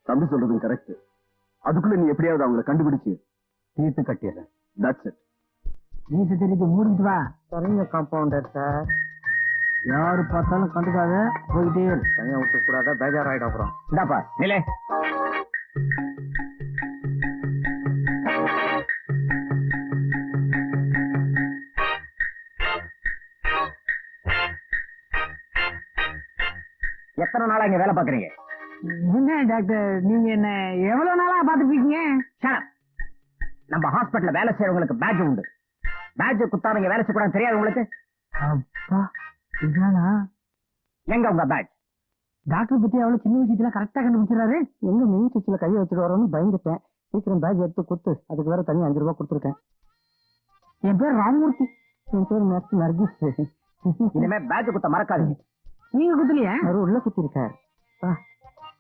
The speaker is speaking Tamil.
தம்பி சொல்றதும் கரெக்ட். அதுக்குள்ள நீ எப்படியாவது அவங்களை கண்டுபிடிச்சு தீர்த்து கட்டிடுற. That's it. நீசு தெரிஞ்சு மூடிட்டு வா. சரிங்க காம்பவுண்டர் சார். யாரு பார்த்தாலும் கண்டுக்காத, போயிட்டே தனியா விட்டு கூடாத, பேஜாராயிடும் அப்புறம். இந்தாப்பா நிலே. எத்தனை நாளா இங்க வேலை பாக்குறீங்க? என்ன டாக்டர், நீங்க என்ன எவ்வளவு நாளா பாத்துப்பீங்க? நம்ம ஹாஸ்பிட்டல்ல வேலை செய்யறவங்களுக்கு பேட்ஜ் உண்டு. பேட்ஜ் குத்தாம வேலை செய்யக்கூடாது தெரியாது உங்களுக்கு? அப்பா இதானா? எங்க உங்க பேட்ஜ்? டாக்டர் பத்தி அவ்வளவு சின்ன விஷயத்துல கரெக்டா கண்டுபிடிச்சிடாரு. எங்க மெயின் சுவிட்ச்ல கையை வச்சுட்டு வரோம்னு பயந்துட்டேன். சீக்கிரம் பேட்ஜ் எடுத்து கொடுத்து அதுக்கு வேற தனியா 5 ரூபாய் கொடுத்துருக்கேன். என் பேர் ராமமூர்த்தி. என் பேர் நர்கிஸ். இனிமே பேட்ஜ் குத்த மறக்காதீங்க. நீங்க குத்துலையா? அவர் உள்ள குத்தி இருக்காரு.